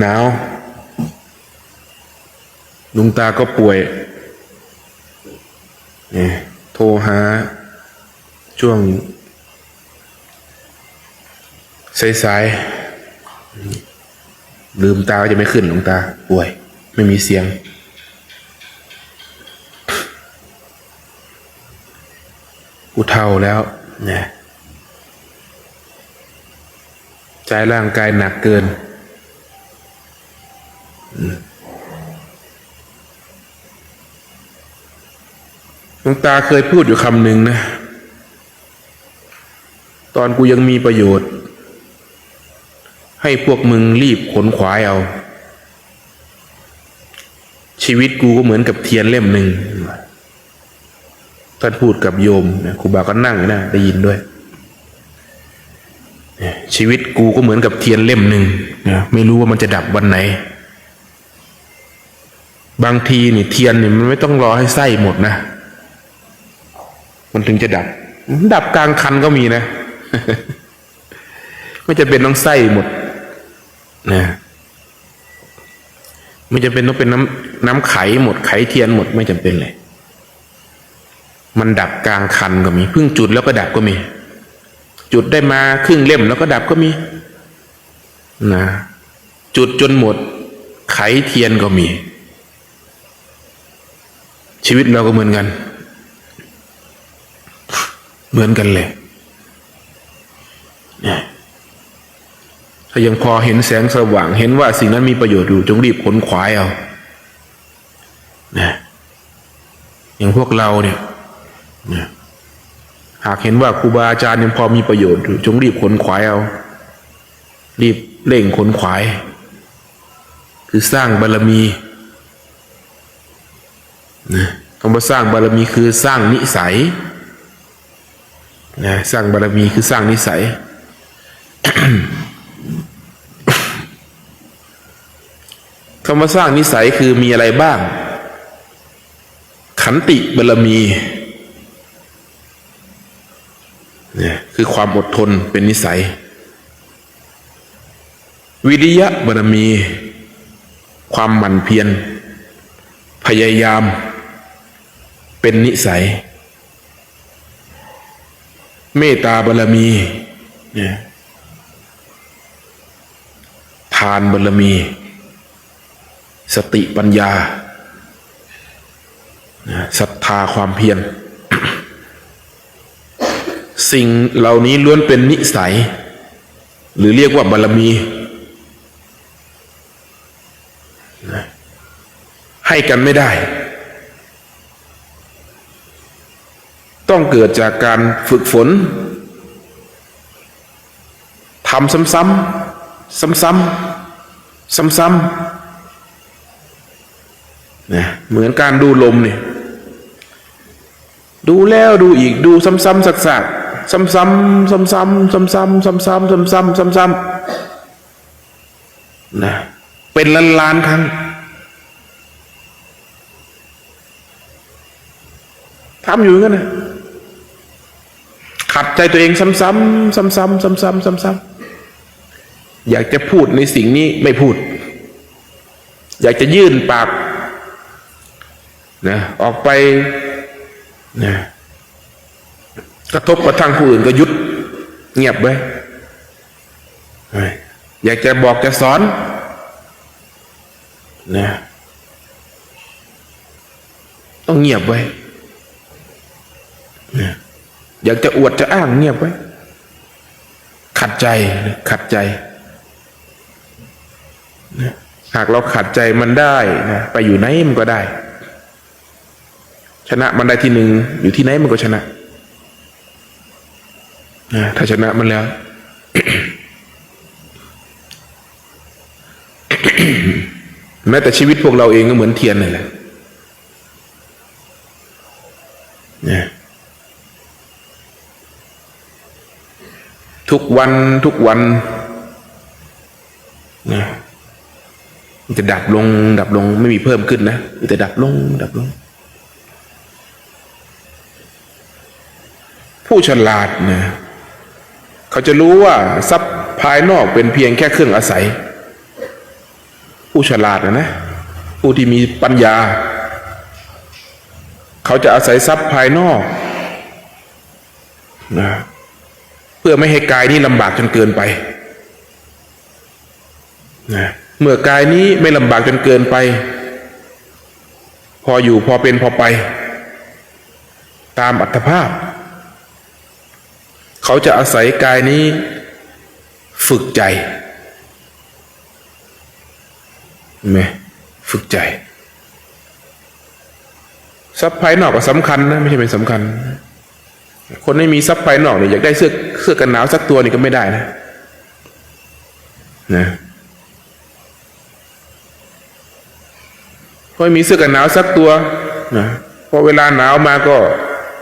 หนาวลุงตาก็ป่วยโทรหาช่วงสายๆลืมตาก็จะไม่ขึ้นลุงตาป่วยไม่มีเสียงกูเฒ่าแล้วเนี่ยใจร่างกายหนักเกินหลวงตาเคยพูดอยู่คำหนึ่งนะตอนกูยังมีประโยชน์ให้พวกมึงรีบขนขวายเอาชีวิตกูก็เหมือนกับเทียนเล่มหนึ่งท่านพูดกับโยมครูบาก็นั่งนะได้ยินด้วยชีวิตกูก็เหมือนกับเทียนเล่มหนึ่งไม่รู้ว่ามันจะดับวันไหนบางทีนี่เทียนนี่มันไม่ต้องรอให้ไส้หมดนะมันถึงจะดับกลางคันก็มีนะ ไม่จะเป็นต้องไส้หมดนะไม่จะเป็นต้องเป็นน้ำไขหมดไขเทียนหมดไม่จำเป็นเลยมันดับกลางคันก็มีเพิ่งจุดแล้วก็ดับก็มีจุดได้มาครึ่งเล่มแล้วก็ดับก็มีนะจุดจนหมดไขเทียนก็มีชีวิตเราก็เหมือนกันเลยถ้ายังพอเห็นแสงสว่างเห็นว่าสิ่งนั้นมีประโยชน์อยู่จงรีบขนขวายเอาอย่างพวกเราเนี่ยหากเห็นว่าครูบาอาจารย์ยังพอมีประโยชน์อยู่จงรีบขนขวายเอารีบเร่งขนขวายคือสร้างบารมีคำว่าสร้างบารมีคือสร้างนิสัยสร้างบารมีคือสร้างนิสัย คำว่าสร้างนิสัยคือมีอะไรบ้างขันติบารมีคือความอดทนเป็นนิสัยวิริยะบารมีความหมั่นเพียรพยายามเป็นนิสัยเมตตาบารมีทานบารมีสติปัญญาศรัทธาความเพียร สิ่งเหล่านี้ล้วนเป็นนิสัยหรือเรียกว่าบารมีให้กันไม่ได้ต้องเกิดจากการฝึกฝนทำซ้ำเหมือนการดูลมเนี่ยดูแล้วดูอีกดูซ้ำซักๆซ้ำเป็นล้านครั้งทำอยู่งั้นนะขัดใจตัวเองซ้ำอยากจะพูดในสิ่งนี้ไม่พูดอยากจะยื่นปากออกไปกระทบกระทั่งผู้อื่นก็หยุดเงียบไว้อยากจะบอกจะสอนต้องเงียบไว้อยากจะอวดจะอ้างเงียบไว้ขัดใจหากเราขัดใจมันได้ไปอยู่ไหนมันก็ได้ชนะมันได้ที่หนึ่งอยู่ที่ไหนมันก็ชนะถ้าชนะมันแล้ว แม้แต่ชีวิตพวกเราเองก็เหมือนเทียนนั่นแหละทุกวันมันจะดับลงไม่มีเพิ่มขึ้นนะมันจะดับลงผู้ฉลาดเขาจะรู้ว่าทรัพย์ภายนอกเป็นเพียงแค่เครื่องอาศัย ผู้ฉลาดนะผู้ที่มีปัญญาเขาจะอาศัยทรัพย์ภายนอกนะเพื่อไม่ให้กายนี้ลำบากจนเกินไปนะเมื่อกายนี้ไม่ลำบากจนเกินไปพออยู่พอเป็นพอไปตามอัตภาพเขาจะอาศัยกายนี้ฝึกใจเห็นไหมฝึกใจทรัพย์ภายนอกก็สำคัญนะไม่ใช่เป็นสำคัญคนไม่มีทรัพย์ภายนอกเนี่ยอยากได้เสื้อกันหนาวสักตัวนี่ก็ไม่ได้นะพอมีเสื้อกันหนาวสักตัวนะพอเวลาหนาวมาก็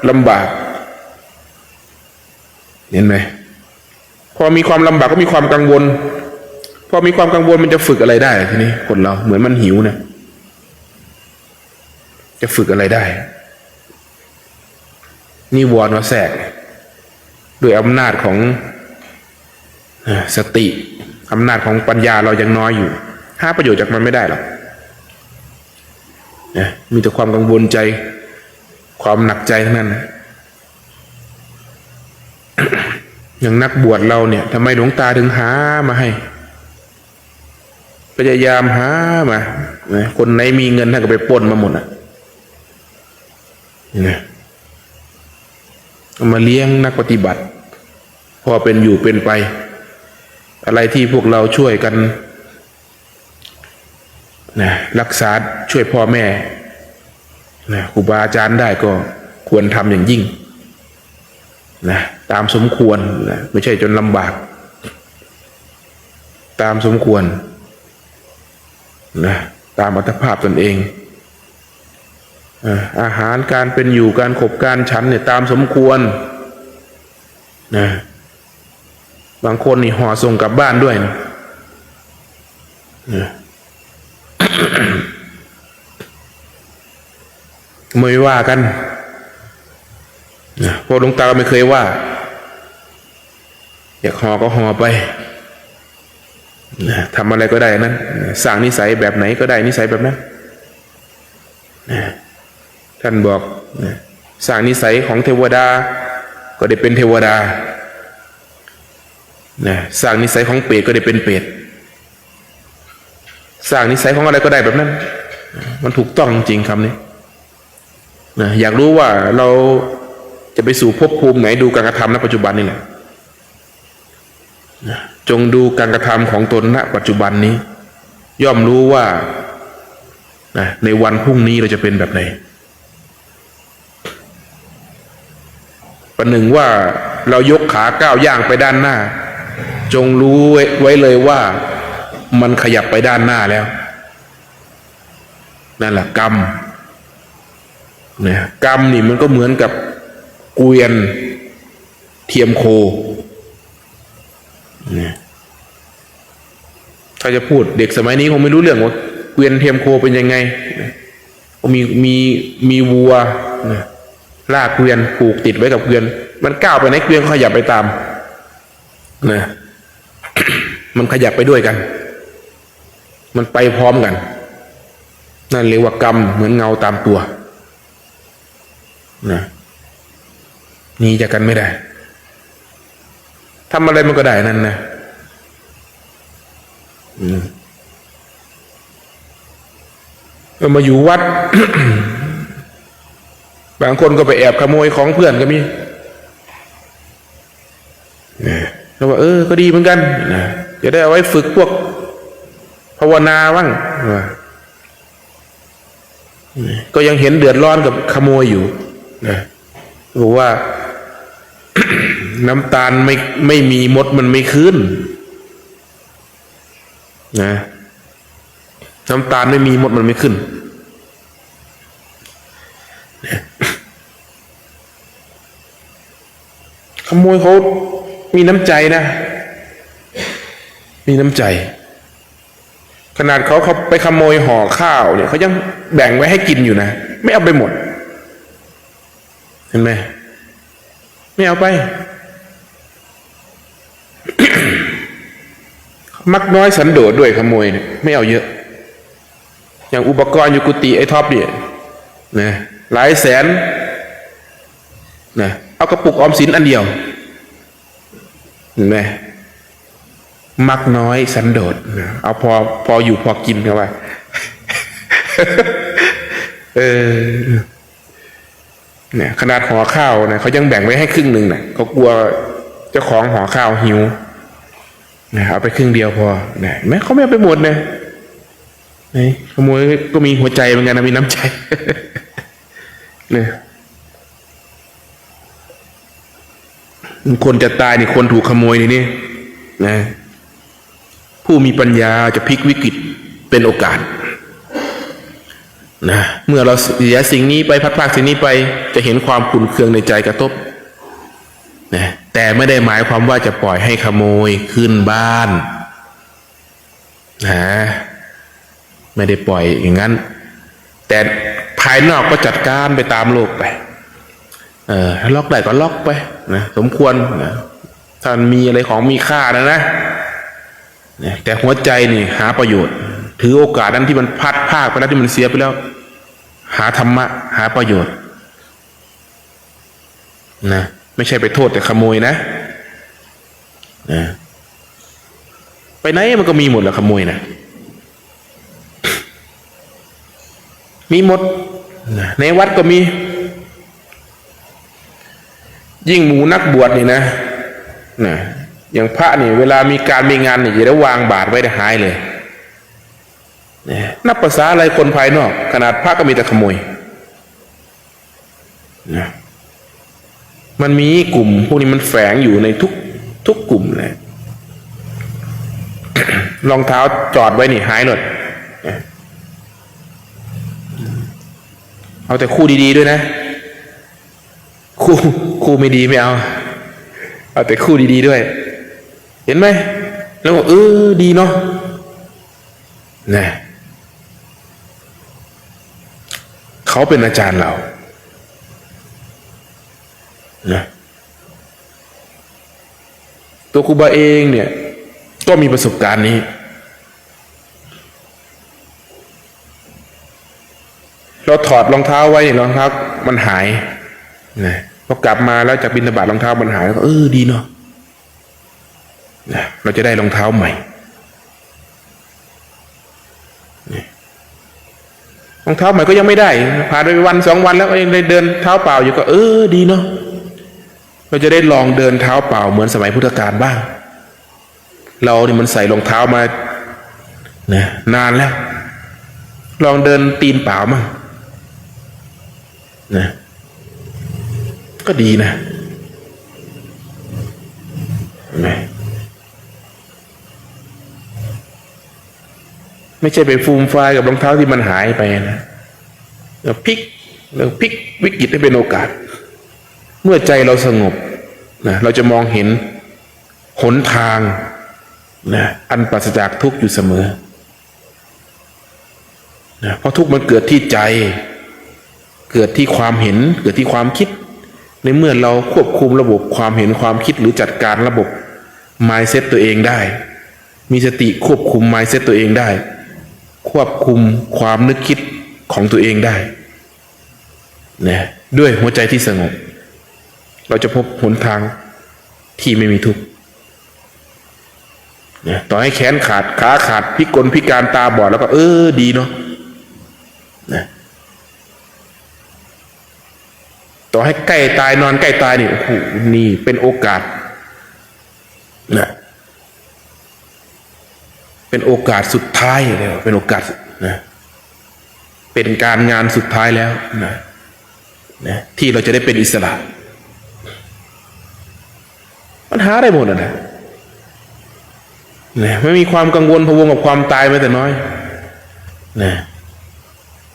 ลำบากเห็นไหมพอมีความลำบากก็มีความกังวลพอมีความกังวลมันจะฝึกอะไรได้ทีนี้คนเราเหมือนมันหิวนะจะฝึกอะไรได้นิวรณ์มาแทรกด้วยอำนาจของสติอำนาจของปัญญาเรายังน้อยอยู่หาประโยชน์จากมันไม่ได้หรอกมีแต่ความกังวลใจความหนักใจทั้งนั้นนะอย่างนักบวชเราเนี่ยทำไมหลวงตาถึงหามาให้พยายามหามาคนไหนมีเงินท่านก็ไปปล้นมาหมดนะเอามาเลี้ยงนักปฏิบัติพอเป็นอยู่เป็นไปอะไรที่พวกเราช่วยกันนะรักษาช่วยพ่อแม่นะครูบาอาจารย์ได้ก็ควรทำอย่างยิ่งนะตามสมควรนะไม่ใช่จนลำบากตามสมควรนะตามอัตภาพตนเองอาหารการเป็นอยู่การขบการฉันเนี่ยตามสมควรนะบางคนนี่ห่อส่งกลับบ้านด้วยนะไม่ว่ากันพอหลวงตาไม่เคยว่าอยากห่อก็ห่อไปทำอะไรก็ได้นั้นสร้างนิสัยแบบไหนก็ได้นิสัยแบบนั้นท่านบอกสร้างนิสัยของเทวดาก็ได้เป็นเทวดาสร้างนิสัยของเปรตก็ได้เป็นเปรตสร้างนิสัยของอะไรก็ได้แบบนั้นมันถูกต้องจริงคำนี้อยากรู้ว่าเราจะไปสู่ภพภูมิไหนดูการกระทำณปัจจุบันนี่แหละจงดูการกระทำของตนณปัจจุบันนี้ย่อมรู้ว่าในวันพรุ่งนี้เราจะเป็นแบบไหนประหนึ่งว่าเรายกขาก้าวย่างไปด้านหน้าจงรู้ไว้เลยว่ามันขยับไปด้านหน้าแล้วนั่นแหละกรรมกรรมนี่มันก็เหมือนกับเกวียนเทียมโคถ้าจะพูดเด็กสมัยนี้คงไม่รู้เรื่องว่าเกวียนเทียมโคเป็นยังไงมีวัวลากเกวียนผูกติดไว้กับเกวียนมันก้าวไปไหนเกวียนขยับไปตามมันขยับไปด้วยกันมันไปพร้อมกันนั่นเรียกว่ากรรมเหมือนเงาตามตัวหนีจากกันไม่ได้ทำอะไรมันก็ได้นั่นนะมาอยู่วัด บางคนก็ไปแอบขโมยของเพื่อนก็มีแล้วว่าก็ดีเหมือนกันจะได้เอาไว้ฝึกพวกภาวนาบ้างก็ยังเห็นเดือดร้อนกับขโมยอยู่บอกว่า น้ำตาลไม่มีมดมันไม่ขึ้นน้ำตาลไม่มีมดมันไม่ขึ้นขโมยเขามีน้ำใจนะมีน้ำใจขนาดเขาไปขโมยห่อข้าวเนี่ยเขายังแบ่งไว้ให้กินอยู่นะไม่เอาไปหมดเห็นไหมไม่เอาไป มักน้อยสันโดษด้วยขโมยเนี่ยไม่เอาเยอะ อย่างอุปกรณ์อยู่กุฏิไอ้ท็อปเนี่ยนะหลายแสนนะเอากระปุกออมสินอันเดียวเห็นไหมมักน้อยสันโดษนะเอาพออยู่พอกินเข้าไป เนี่ยขนาดห่อข้าวนะเขายังแบ่งไว้ให้ครึ่งหนึ่งนะเขากลัวเจ้าของห่อข้าวหิวนะเอาไปครึ่งเดียวพอนะแม้เขาไม่เอาไปหมดนะนี่ขโมยก็มีหัวใจเหมือนกันนะมีน้ำใจ เนี่ยคนจะตายนี่คนถูกขโมยนี่นะผู้มีปัญญาจะพลิกวิกฤตเป็นโอกาสนะเมื่อเราเสียสิ่งนี้ไปพัดพรากสิ่งนี้ไปจะเห็นความขุ่นเคืองในใจกระทบนะแต่ไม่ได้หมายความว่าจะปล่อยให้ขโมยขึ้นบ้านนะไม่ได้ปล่อยอย่างนั้นแต่ภายนอกก็จัดการไปตามโลกไปล็อกได้ก็ล็อกไปนะสมควรนะถ้ามีอะไรของมีค่านะแต่หัวใจนี่หาประโยชน์ถือโอกาสนั้นที่มันพัดพลาดไปแล้วที่มันเสียไปแล้วหาธรรมะหาประโยชน์นะไม่ใช่ไปโทษแต่ขโมยนะไปไหนมันก็มีหมดแหละขโมยนะมีหมดในวัดก็มียิ่งหมู่นักบวชนี่นะอย่างพระนี่เวลามีการมีงานนี่อย่าได้วางบาตรไว้ได้หายเลยนับภาษาอะไรคนภายนอกขนาดพระก็มีแต่ขโมยมันมีกลุ่มพวกนี้มันแฝงอยู่ในทุกกลุ่มเลย รองเท้าจอดไว้นี่หายหมดเอาแต่คู่ดีๆด้วยนะคู่ไม่ดีไม่เอาแต่คู่ดีๆด้วยเห็นไหมแล้วก็ดีเนาะเขาเป็นอาจารย์เราตัวครูบาเองเนี่ยก็มีประสบการณ์นี้เราถอดรองเท้าไว้รองเท้ามันหายพอกลับมาแล้วจากบิณฑบาตรองเท้ามันหายแล้วก็ดีเนาะเราจะได้รองเท้าใหม่รองเท้าใหม่ก็ยังไม่ได้ผ่านไปวัน2 วันแล้วก็ยังได้เดินเท้าเปล่าอยู่ก็ดีเนาะเราจะได้ลองเดินเท้าเปล่าเหมือนสมัยพุทธกาลบ้างเรานี่มันใส่รองเท้ามานะนานแล้วลองเดินตีนเปล่ามั่งก็ดีนะไม่ใช่ไปฟูมไฟายกับรองเท้าที่มันหายไปนะพลิกวิกฤตให้เป็นโอกาสเมื่อใจเราสงบเราจะมองเห็นหนทางอันปราศจากทุกข์อยู่เสมอเพราะทุกข์มันเกิดที่ใจเกิดที่ความเห็นเกิดที่ความคิดในเมื่อเราควบคุมระบบความเห็นความคิดหรือจัดการระบบ mindset ตัวเองได้มีสติควบคุม mindset ตัวเองได้ควบคุมความนึกคิดของตัวเองได้ด้วยหัวใจที่สงบเราจะพบหนทางที่ไม่มีทุกข์ต่อให้แขนขาดขาขาดพิกลพิการตาบอดแล้วก็ดีเนาะต่อให้ใกล้ตายนอนใกล้ตายนี่โอ้โหนี่เป็นโอกาสเป็นโอกาสสุดท้ายเลยเป็นโอกาสเป็นการงานสุดท้ายแล้วที่เราจะได้เป็นอิสระมันหาได้หมดนะไม่มีความกังวลพะวงกับความตายแม้แต่น้อย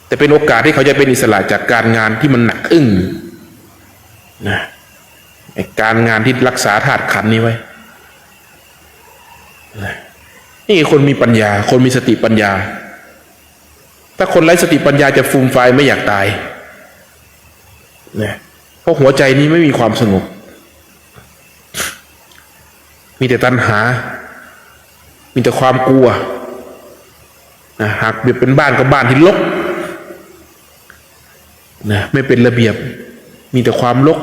แต่เป็นโอกาสที่เขาจะเป็นอิสระจากการงานที่มันหนักอึ้งการงานที่รักษาธาตุขันธ์นี้ไว้นี่คนมีปัญญาคนมีสติปัญญาถ้าคนไร้สติปัญญาจะฟูมไฟไม่อยากตายเพราะหัวใจนี้ไม่มีความสงบมีแต่ตัณหามีแต่ความกลัว นะหากเปรียบเป็นบ้านก็บ้านที่รกนะไม่เป็นระเบียบมีแต่ความรก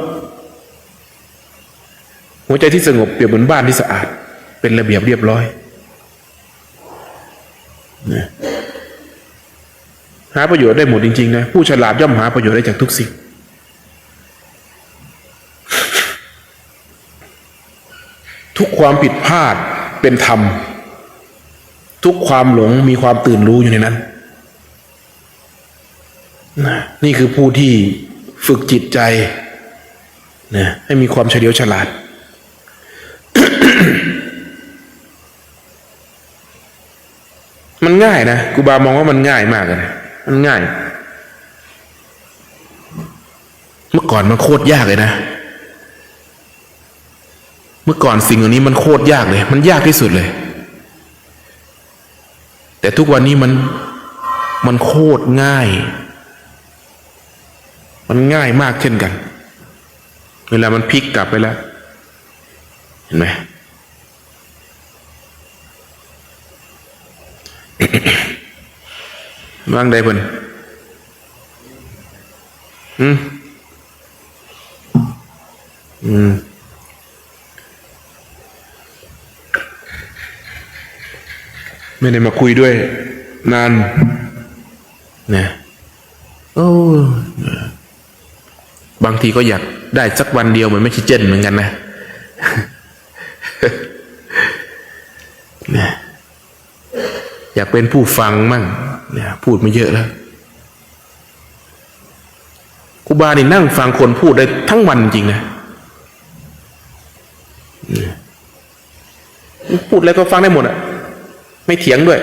หัวใจที่สงบเปรียบเหมือนบ้านที่สะอาดเป็นระเบียบเรียบร้อยนะหาประโยชน์ได้หมดจริงๆนะผู้ฉลาดย่อมหาประโยชน์ได้จากทุกสิ่งทุกความผิดพลาดเป็นธรรมทุกความหลงมีความตื่นรู้อยู่ในนั้นนี่คือผู้ที่ฝึกจิตใจนะให้มีความเฉลียวฉลาด มันง่ายนะครูบามองว่ามันง่ายมากเลยมันง่ายเมื่อก่อนมันโคตรยากเลยนะเมื่อก่อนสิ่งเหล่านี้มันโคตรยากเลยมันยากที่สุดเลยแต่ทุกวันนี้มันโคตรง่ายมันง่ายมากเช่นกันเวลามันพลิกกลับไปแล้วเห็นไหม ว่างใดเพิ่นไม่ได้มาคุยด้วยนานนะโอ้บางทีก็อยากได้สักวันเดียวเหมือนไม่คิดเจนเหมือนกันนะเนี่ยอยากเป็นผู้ฟังมั่งเนี่ยพูดไม่เยอะแล้วครูบานี่นั่งฟังคนพูดได้ทั้งวันจริงนะพูดแล้วก็ฟังได้หมดอ่ะไม่เถียงด้วย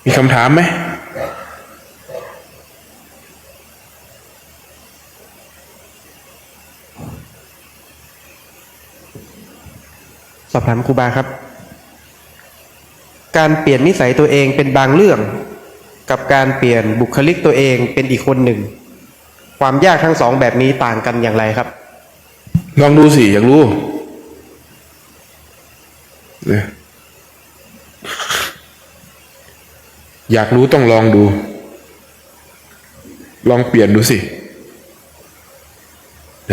มีคำถามไหมสอบถามครูบาครับการเปลี่ยนนิสัยตัวเองเป็นบางเรื่องกับการเปลี่ยนบุคลิกตัวเองเป็นอีกคนหนึ่งความยากทั้งสองแบบนี้ต่างกันอย่างไรครับลองดูสิอยากรู้เนี่ยอยากรู้ต้องลองดูลองเปลี่ยนดูสิ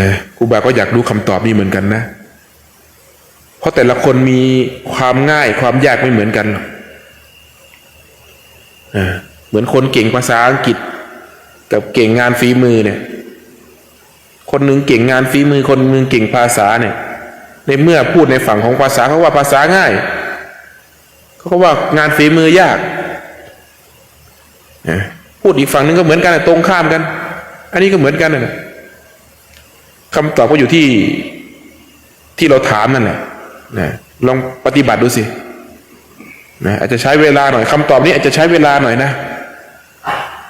นะครูบาก็อยากรู้คำตอบนี้เหมือนกันนะเพราะแต่ละคนมีความง่ายความยากไม่เหมือนกันเหมือนคนเก่งภาษาอังกฤษกับเก่งงานฝีมือเนี่ยคนหนึ่งเก่งงานฝีมือคนหนึ่งเก่งภาษาเนี่ยในเมื่อพูดในฝั่งของภาษาเขาว่าภาษาง่ายเขาก็ว่างานฝีมือยากพูดอีกฝั่งนึงก็เหมือนกันตรงข้ามกันอันนี้ก็เหมือนกันนะคำตอบก็อยู่ที่เราถามนั่นแหละนะลองปฏิบัติดูสินะอาจจะใช้เวลาหน่อยคำตอบนี้อาจจะใช้เวลาหน่อยนะ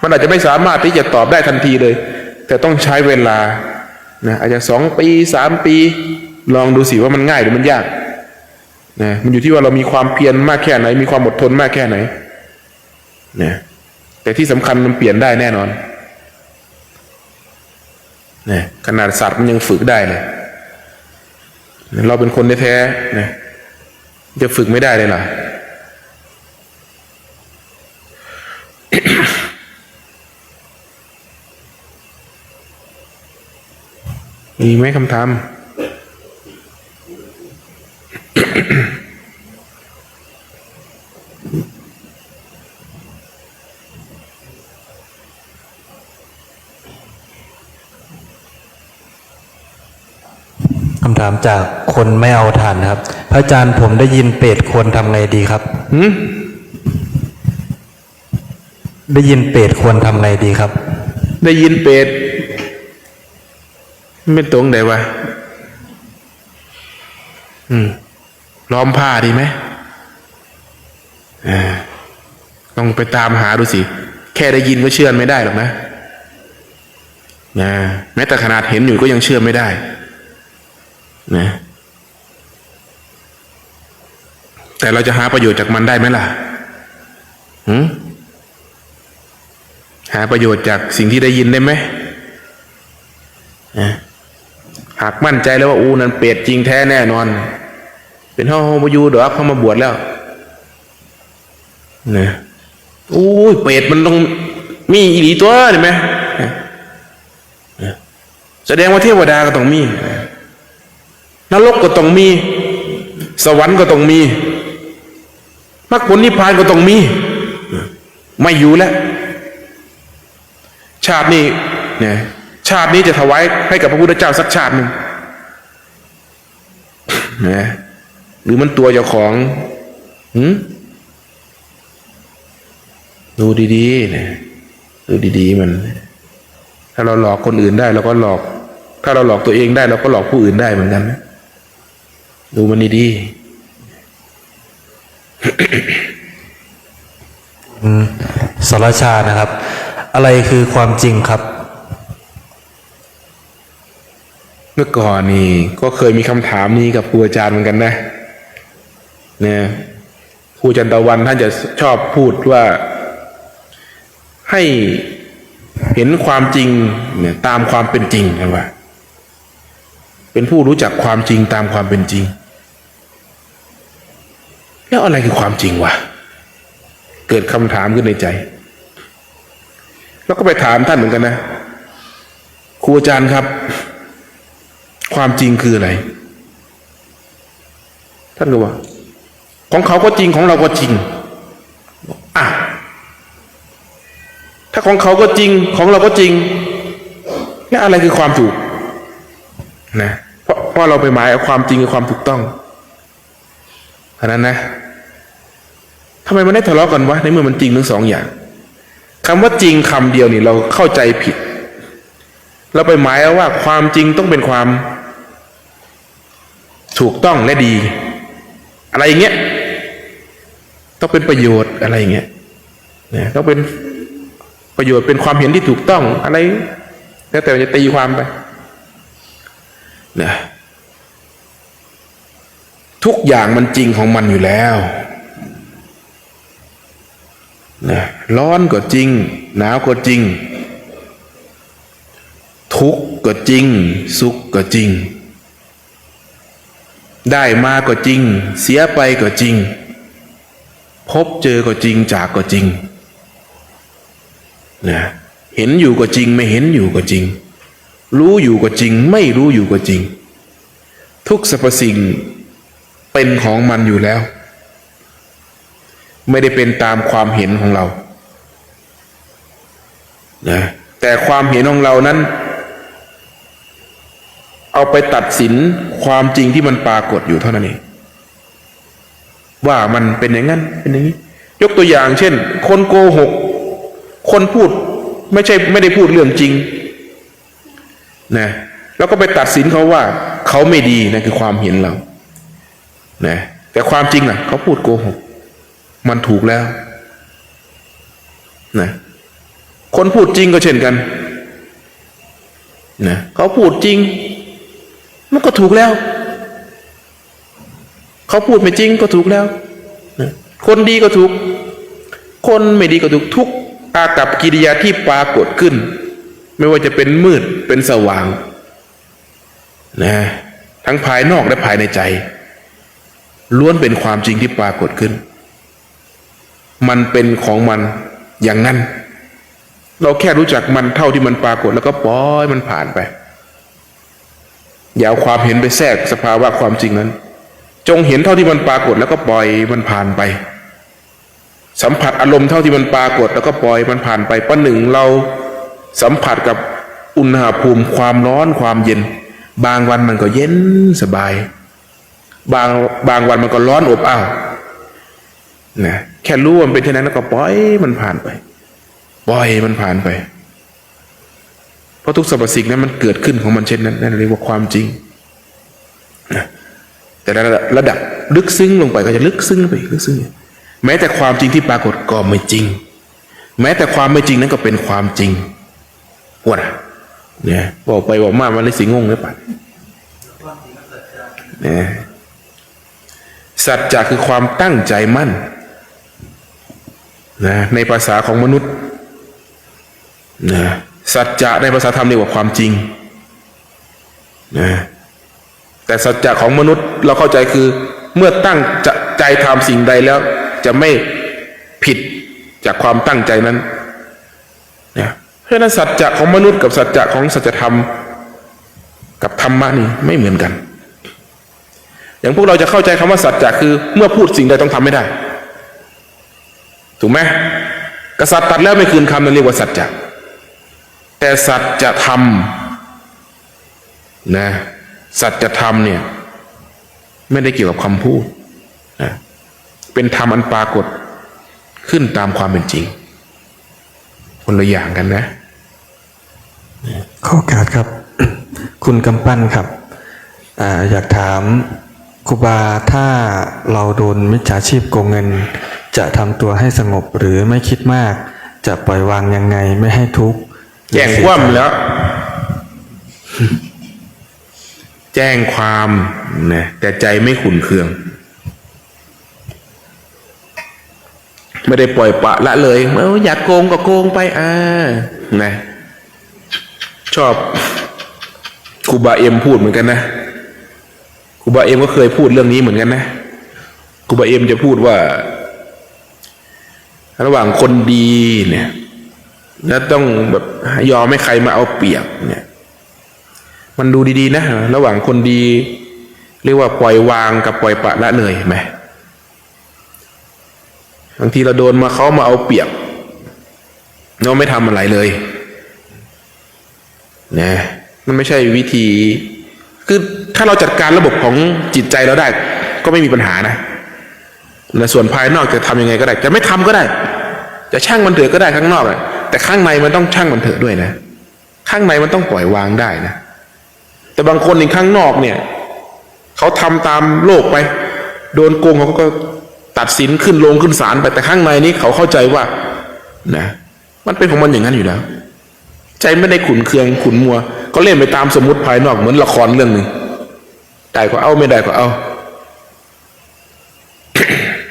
มันอาจจะไม่สามารถที่จะตอบได้ทันทีเลยแต่ต้องใช้เวลานะอาจจะ2 ปี3 ปีลองดูสิว่ามันง่ายหรือมันยากนะมันอยู่ที่ว่าเรามีความเพียรมากแค่ไหนมีความอดทนมากแค่ไหนนะแต่ที่สำคัญมันเปลี่ยนได้แน่นอนนะขนาดสัตว์มันยังฝึกได้เลยเราเป็นคนแท้ๆนะจะฝึกไม่ได้เลยล่ะ มีไหมคำถาม คำถามจากคนไม่เอาทานครับพระอาจารย์ผมได้ยินเปรตควรทำไงดีครับได้ยินเปรตควรทำไงดีครับได้ยินเปรตไม่ตรงไหนวะล้อมผ้าดีไหมต้องไปตามหาดูสิแค่ได้ยินก็เชื่อไม่ได้หรอกนะแม้แต่ขนาดเห็นอยู่ก็ยังเชื่อไม่ได้นะแต่เราจะหาประโยชน์จากมันได้ไหมล่ะหาประโยชน์จากสิ่งที่ได้ยินได้ไหม หากมั่นใจแล้วว่าอู้นั่นเปรตจริงแท้แน่นอน เป็นห้องมาอยู่เดี๋ยวเขามาบวชแล้วนะอู้ยเปรตมันต้องมีอีหลีตัวเห็นไหมแสดงว่าเทวดาก็ต้องมีนรกก็ต้องมีสวรรค์ก็ต้องมีมรรคผลนิพพานก็ต้องมีไม่อยู่แล้วชาตินี้เนี่ยชาตินี้จะถวายให้กับพระพุทธเจ้าสักชาติหนึ่งนะหรือมันตัวเจ้าของดูดีๆนะดูดีๆมันถ้าเราหลอกคนอื่นได้เราก็หลอกถ้าเราหลอกตัวเองได้เราก็หลอกผู้อื่นได้เหมือนกันนะดูมันดีสรชานะครับ อะไรคือความจริงครับ เมื่อก่อนนี่ก็เคยมีคำถามนี้กับครูอาจารย์เหมือนกันนะเนี่ยครูจันตะวันท่านจะชอบพูดว่าให้เห็นความจริงเนี่ยตามความเป็นจริงนะว่าเป็นผู้รู้จักความจริงตามความเป็นจริงแล้วอะไรคือความจริงวะเกิดคำถามขึ้นในใจแล้วก็ไปถามท่านเหมือนกันนะครูอาจารย์ครับความจริงคืออะไรท่านก็ว่าของเขาก็จริงของเราก็จริงอ่ะถ้าของเขาก็จริงของเราก็จริงแล้วอะไรคือความถูกนะเพราะเราไปหมายเอาความจริงกับความถูกต้องเพราะนั้นนะทำไมมันได้ทะเลาะกันวะในเมื่อมันจริงทั้งสองอย่างคำว่าจริงคำเดียวนี่เราเข้าใจผิดเราไปหมายเอาว่าความจริงต้องเป็นความถูกต้องและดีอะไรอย่างเงี้ยต้องเป็นประโยชน์อะไรอย่างเงี้ยเนี่ยต้องเป็นประโยชน์เป็นความเห็นที่ถูกต้องอะไรแล้วแต่จะตีความไปนะทุกอย่างมันจริงของมันอยู่แล้วนะร้อนก็จริงหนาวก็จริงทุกข์ก็จริงสุขก็จริงได้มาก็จริงเสียไปก็จริงพบเจอก็จริงจากก็จริงนะเห็นอยู่ก็จริงไม่เห็นอยู่ก็จริงรู้อยู่ก็จริงไม่รู้อยู่ก็จริงทุกสรรพสิ่งเป็นของมันอยู่แล้วไม่ได้เป็นตามความเห็นของเรานะแต่ความเห็นของเรานั้นเอาไปตัดสินความจริงที่มันปรากฏอยู่เท่านั้นเองว่ามันเป็นอย่างนั้นเป็นอย่างนี้ยกตัวอย่างเช่นคนโกหกคนพูดไม่ได้พูดเรื่องจริงนะแล้วก็ไปตัดสินเขาว่าเขาไม่ดีนั่นคือความเห็นเรานะแต่ความจริงน่ะเขาพูดโกหกมันถูกแล้วนะคนพูดจริงก็เช่นกันนะเขาพูดจริงมันก็ถูกแล้วเขาพูดไม่จริงก็ถูกแล้วนะคนดีก็ถูกคนไม่ดีก็ถูกทุกอากัปกิริยาที่ปรากฏขึ้นไม่ว่าจะเป็นมืดเป็นสว่างนะทั้งภายนอกและภายในใจล้วนเป็นความจริงที่ปรากฏขึ้นมันเป็นของมันอย่างนั้นเราแค่รู้จักมันเท่าที่มันปรากฏแล้วก็ปล่อยมันผ่านไปอย่าเอาความเห็นไปแทรกสภาวะความจริงนั้นจงเห็นเท่าที่มันปรากฏแล้วก็ปล่อยมันผ่านไปสัมผัสอารมณ์เท่าที่มันปรากฏแล้วก็ปล่อยมันผ่านไปประหนึ่งเราสัมผัสกับอุณหภูมิความร้อนความเย็นบางวันมันก็เย็นสบายบางวันมันก็ร้อนอบอ้าวนะแค่รู้ว่ามันเป็นเช่นนั้นแล้วก็ปล่อยมันผ่านไปปล่อยมันผ่านไปเพราะทุกสรรพสิ่งนั้นมันเกิดขึ้นของมันเช่นนั้นนั่นเรียกว่าความจริงนะแต่ระดับลึกซึ้งลงไปก็จะลึกซึ้งไปลึกซึ้งแม้แต่ความจริงที่ปรากฏก็ไม่จริงแม้แต่ความไม่จริงนั้นก็เป็นความจริงว่าเนี่ยบอกไปบอกมามันเลยสิงงเลยป่ะเนี่ยสัจจะคือความตั้งใจมั่นนะในภาษาของมนุษย์นะสัจจะในภาษาธรรมเรียกว่าความจริง นะแต่สัจจะของมนุษย์เราเข้าใจคือ เมื่อตั้งใจทำสิ่งใดแล้วจะไม่ผิดจากความตั้งใจนั้นนะเพราะฉะนั้นสัจจะของมนุษย์กับสัจจะของสัจธรรมกับธรรมะนี่ไม่เหมือนกัน อย่างพวกเราจะเข้าใจคำว่าสัจจะคือเมื่อพูดสิ่งใดต้องทำไม่ได้ถูกไหมกษัตริย์ตัดแล้วไม่คืนคำนั่นเรียกว่าสัจจะแต่สัจธรรมนะสัจธรรมเนี่ยไม่ได้เกี่ยวกับคำพูดนะเป็นธรรมอันปรากฏขึ้นตามความเป็นจริงคนละอย่างกันนะ ข้อโอกาสครับ คุณกำปั้นครับอยากถามครูบาถ้าเราโดนมิจฉาชีพโกงเงิน จะทำตัวให้สงบหรือไม่คิดมาก จะปล่อยวางยังไงไม่ให้ทุกข์ แจ้งความแล้ว แจ้งความนะแต่ใจไม่ขุ่นเคือง ไม่ได้ปล่อยปะละเลยอยากโกงก็โกงไปนะชอบครูบาเอ็มพูดเหมือนกันนะครูบาเอ็มก็เคยพูดเรื่องนี้เหมือนกันนะครูบาเอ็มจะพูดว่าระหว่างคนดีเนี่ยแล้วต้องแบบยอมให้ใครมาเอาเปรียบเนี่ยมันดูดีๆนะระหว่างคนดีเรียกว่าปล่อยวางกับปล่อยปละละเลยไหมบางทีเราโดนมาเขามาเอาเปรียบเราไม่ทำอะไรเลยนะมันไม่ใช่วิธีคือถ้าเราจัดการระบบของจิตใจเราได้ก็ไม่มีปัญหานะแต่ส่วนภายนอกจะทำยังไงก็ได้จะไม่ทำก็ได้จะช่างมันเถอะก็ได้ข้างนอกนะแต่ข้างในมันต้องช่างมันเถอะด้วยนะข้างในมันต้องปล่อยวางได้นะแต่บางคนในข้างนอกเนี่ยเขาทำตามโลกไปโดนโกงเขาก็ตัดสินขึ้นลงขึ้นศาลไปแต่ข้างในนี้เขาเข้าใจว่านะมันเป็นของมันอย่างนั้นอยู่แล้วใจไม่ได้ขุ่นเคืองขุ่นมัวก็เล่นไปตามสมมติภายนอกเหมือนละครเรื่องหนึ่งได้ก็เอาไม่ได้ก็เอา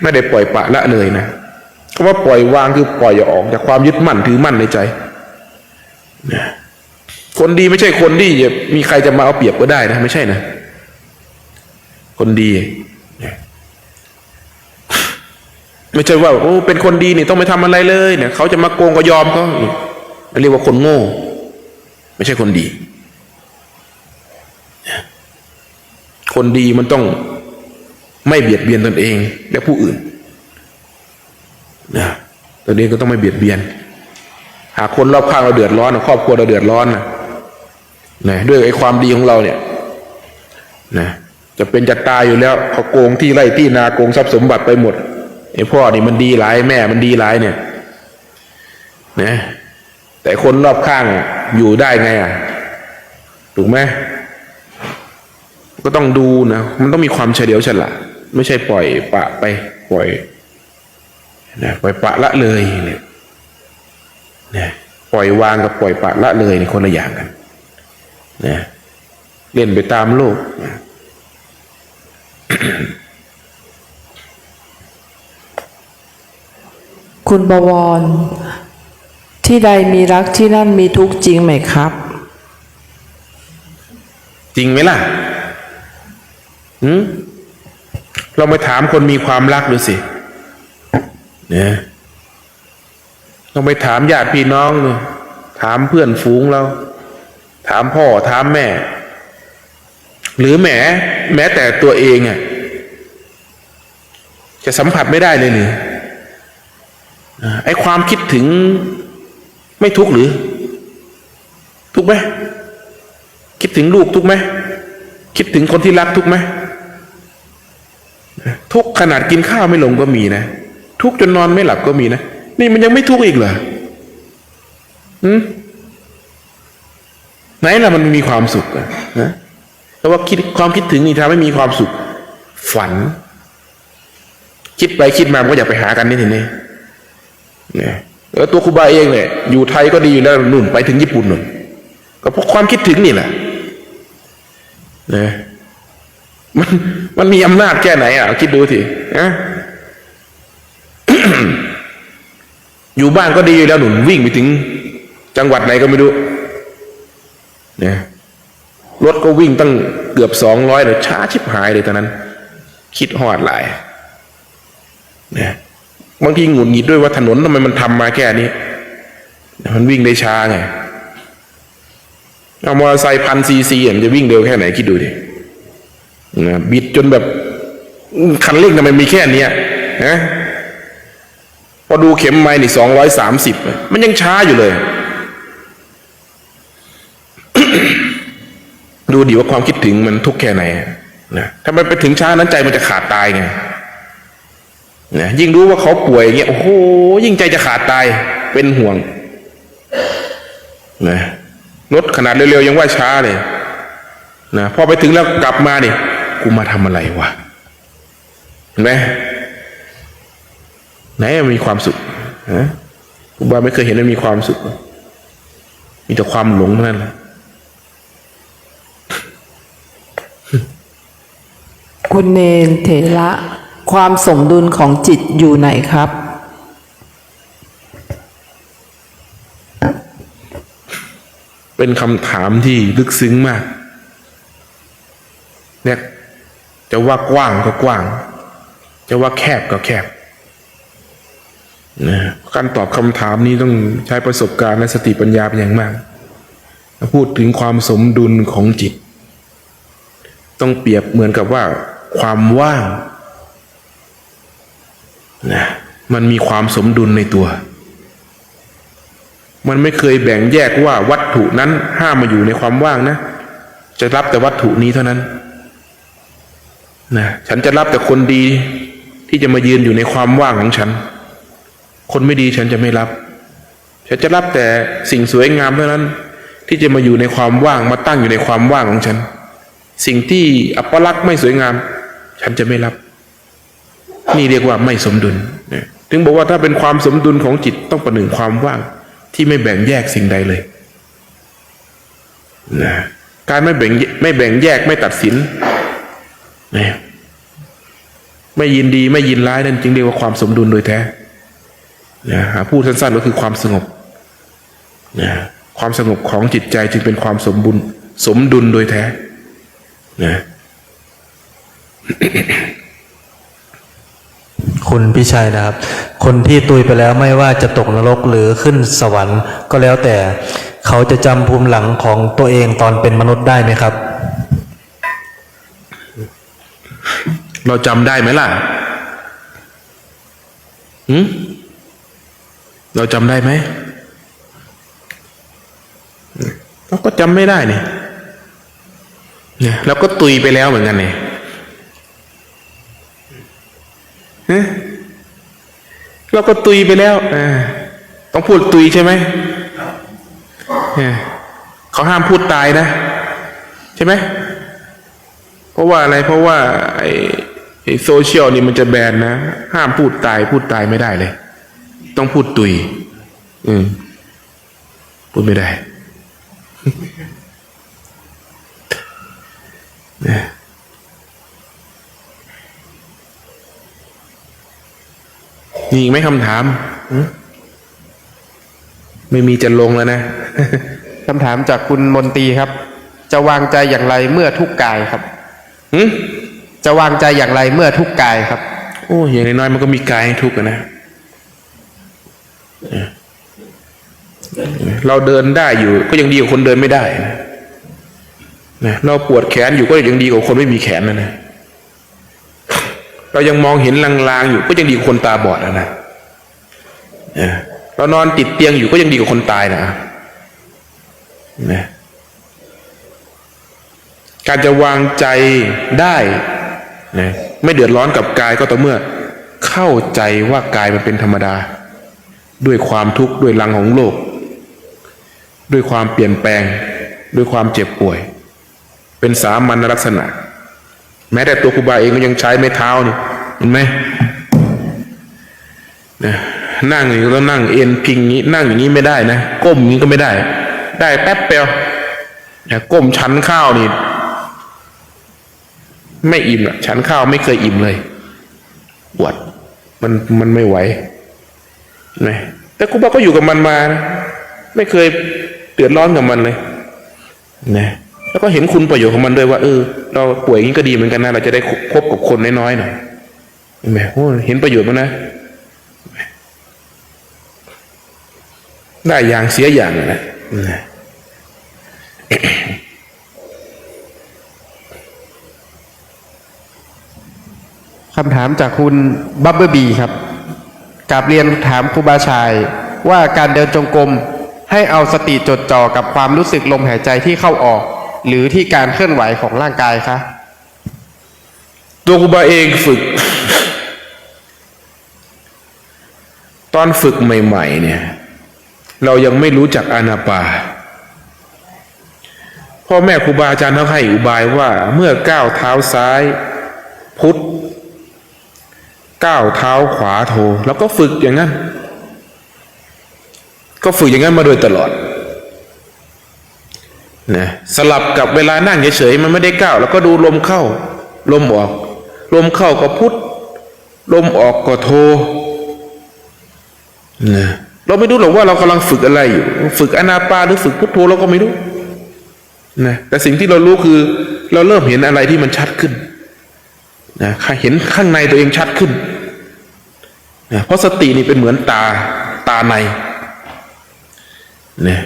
ไม่ได้ปล่อยปะละเลยนะคำว่าปล่อยวางคือปล่อยออกจากความยึดมั่นถือมั่นในใจนะคนดีไม่ใช่คนที่จะมีใครจะมาเอาเปรียบก็ได้นะไม่ใช่นะคนดีไม่ใช่ว่าโอ้เป็นคนดีนี่ต้องไม่ทำอะไรเลยเนี่ยเขาจะมาโกงก็ยอมเขาเรียกว่าคนโง่ไม่ใช่คนดีคนดีมันต้องไม่เบียดเบียนตนเองและผู้อื่นนะตนเองก็ต้องไม่เบียดเบียนหากคนรอบข้างเราเดือดร้อนครอบครัวเราเดือดร้อนนะด้วยไอ้ความดีของเราเนี่ยนะจะเป็นจะตายอยู่แล้วเขาโกงที่ไร่ที่นาโกงทรัพย์สมบัติไปหมดไอ้พ่อนี่มันดีหลายแม่มันดีหลายเนี่ยนะแต่คนรอบข้างอยู่ได้ไงถูกไหมก็ต้องดูนะมันต้องมีความเฉลียวฉลาดไม่ใช่ปล่อยปะไปปล่อยนะปล่อยปะละเลยเนี่ยนะปล่อยวางกับปล่อยปะละเลยนี่คนละอย่างกันนะเล่นไปตามโลกนะ คุณบวรที่ใดมีรักที่นั่นมีทุกข์จริงไหมครับ จริงไหมล่ะเราไปถามคนมีความรักดูสิเนี่ยเราไปถามญาติพี่น้องดูถามเพื่อนฝูงเราถามพ่อถามแม่หรือแม้แต่ตัวเองจะสัมผัสไม่ได้เลยหรือไอ้ความคิดถึงไม่ทุกข์หรือทุกข์ไหมคิดถึงลูกทุกข์ไหมคิดถึงคนที่รักทุกข์ไหมทุกข์ขนาดกินข้าวไม่ลงก็มีนะทุกข์จนนอนไม่หลับก็มีนะนี่มันยังไม่ทุกข์อีกเหรอไหนล่ะมันมีความสุขนะแต่ว่าความคิดถึงนี่ทำให้มีความสุขฝันคิดไปคิดมาก็อยากไปหากันนี่ทีนี้เนี่ยแล้วตัวครูบาเองเนี่ยอยู่ไทยก็ดีอยู่แล้วนู่นไปถึงญี่ปุ่นนู่นก็เพราะความคิดถึงนี่แหละเนี่ยมันมีอำนาจแค่ไหนคิดดูสินะ อยู่บ้านก็ดีอยู่แล้วหนุนวิ่งไปถึงจังหวัดไหนก็ไม่รู้เนี่ย รถก็วิ่งตั้งเกือบ200เลยช้าชิบหายเลยตอนนั้น คิดฮอดหลายนะบางทีหงุดหงิดด้วยว่าถนนทำไมมันทำมาแค่นี้มันวิ่งได้ช้าไงเอามอเตอร์ไซค์1,000 ccมันจะวิ่งเร็วแค่ไหนคิดดูดินะบิดจนแบบคันเร่งทำไมมีแค่เนี้ยนะพอดูเข็มไม้นี่230มันยังช้าอยู่เลย ดูดิว่าความคิดถึงมันทุกข์แค่ไหนนะถ้ามันไปถึงช้านั้นใจมันจะขาดตายไงนะยิ่งรู้ว่าเขาป่วยอย่างเงี้ยโอ้โหยิ่งใจจะขาดตายเป็นห่วงนะรถขนาดเร็วๆยังว่าช้าเลยนะพอไปถึงแล้วกลับมาเนี่ยกูมาทำอะไรวะเห็นไหมไหนมีความสุขนะกูบ้าไม่เคยเห็นมันมีความสุขมีแต่ความหลงเท่านั้นแหละ คุณเนรเถระความสมดุลของจิตอยู่ไหนครับ เป็นคำถามที่ลึกซึ้งมากเนี่ยจะว่ากว้างก็กว้างจะว่าแคบก็แคบนะการตอบคำถามนี้ต้องใช้ประสบการณ์และสติปัญญาเป็นอย่างมากพูดถึงความสมดุลของจิตต้องเปรียบเหมือนกับว่าความว่างนะมันมีความสมดุลในตัวมันไม่เคยแบ่งแยกว่าวัตถุนั้นห้ามมาอยู่ในความว่างนะจะรับแต่วัตถุนี้เท่านั้นนะฉันจะรับแต่คนดีที่จะมายืนอยู่ในความว่างของฉันคนไม่ดีฉันจะไม่รับฉันจะรับแต่สิ่งสวยงามเท่านั้นที่จะมาอยู่ในความว่างมาตั้งอยู่ในความว่างของฉันสิ่งที่อัปลักษณ์ไม่สวยงามฉันจะไม่รับนี่เรียกว่าไม่สมดุลถึงบอกว่าถ้าเป็นความสมดุลของจิตต้องประหนึ่งความว่างที่ไม่แบ่งแยกสิ่งใดเลยนะการไม่แบ่งแยกไม่ตัดสินนะไม่ยินดีไม่ยินร้ายนั่นจึงเรียกว่าความสมดุลโดยแท้นะพูดสั้นๆก็คือความสงบนะความสงบของจิตใจจึงเป็นความสมดุลโดยแท้นะ คุณพี่ชัยนะครับ คนที่ตุยไปแล้วไม่ว่าจะตกนรกหรือขึ้นสวรรค์ก็แล้วแต่เขาจะจำภูมิหลังของตัวเองตอนเป็นมนุษย์ได้ไหมครับ เราจำได้ไหมล่ะเราจำได้ไหมเราก็จำไม่ได้เนี่ยเราก็ตุยไปแล้วเหมือนกันเนี่ยเราก็ตุยไปแล้วต้องพูดตุยใช่ไหมเขาห้ามพูดตายนะใช่ไหมเพราะว่าอะไรเพราะว่าไอ้โซเชียลนี่มันจะแบนนะห้ามพูดตายไม่ได้เลยต้องพูดตุยพูดไม่ได้มีอีกไหมคำถามไม่มีจะลงแล้วนะ คำถามจากคุณมนตรีครับจะวางใจอย่างไรเมื่อทุกข์กายครับจะวางใจอย่างไรเมื่อทุกข์กายครับโอ้อย่างน้อยๆมันก็มีกายให้ทุกข์นะเราเดินได้อยู่ก็ยังดีกว่าคนเดินไม่ได้นะเราปวดแขนอยู่ก็ยังดีกว่าคนไม่มีแขนนะเรายังมองเห็นลางๆอยู่ก็ยังดีกว่าคนตาบอดนะเรานอนติดเตียงอยู่ก็ยังดีกว่าคนตายนะการจะวางใจได้นะไม่เดือดร้อนกับกายก็ต่อเมื่อเข้าใจว่ากายมันเป็นธรรมดาด้วยความทุกข์ด้วยรังของโลกด้วยความเปลี่ยนแปลงด้วยความเจ็บป่วยเป็นสามัญลักษณะแม้แต่ตัวครูบาเองก็ยังใช้ไม้เท้านี่เห็นไหมนั่งอย่างนี้ต้องนั่งเอ็นพิงนี้นั่งอย่างนี้ไม่ได้นะก้มอย่างนี้ก็ไม่ได้ได้แป๊บเดียวก้มชั้นข้าวนี่ไม่อิ่มอ่ะชั้นข้าวไม่เคยอิ่มเลยปวดมันไม่ไหวนะแต่ครูบาก็อยู่กับมันมานะไม่เคยเดือดร้อนกับมันเลยนะ แล้วก็เห็นคุณประโยชน์ของมันด้วยว่าเราป่วยอย่างนี้ก็ดีเหมือนกันนะเราจะได้พบกับคนน้อยๆหน่อยเห็นไหมโอ้เห็นประโยชน์มันนะได้อย่างเสียอย่างนะ คำถามจากคุณบับเบิลบีครับกราบเรียนถามครูบาชัยว่าการเดินจงกรมให้เอาสติจดจ่อกับความรู้สึกลมหายใจที่เข้าออก หรือที่การเคลื่อนไหวของร่างกายคะ ตัวครูบาเองฝึก ตอนฝึกใหม่ๆเนี่ยเรายังไม่รู้จักอานาปาพ่อแม่ครูบาอาจารย์เขาให้อุบายว่าเมื่อก้าวเท้าซ้ายพุทธก้าวเท้าขวาโทแล้วก็ฝึกอย่างนั้นก็ฝึกอย่างนั้นมาโดยตลอดนะสลับกับเวลานั่งเฉยๆมันไม่ได้ก้าวแล้วก็ดูลมเข้าลมออกลมเข้าก็พุทธลมออกก็โทนะเราไม่รู้หรอกว่าเรากำลังฝึกอะไรอยู่ฝึกอานาปานหรือฝึกพุทโธเราก็ไม่รู้นะแต่สิ่งที่เรารู้คือเราเริ่มเห็นอะไรที่มันชัดขึ้นนะเห็นข้างในตัวเองชัดขึ้นนะเพราะสตินี่เป็นเหมือนตาในนะ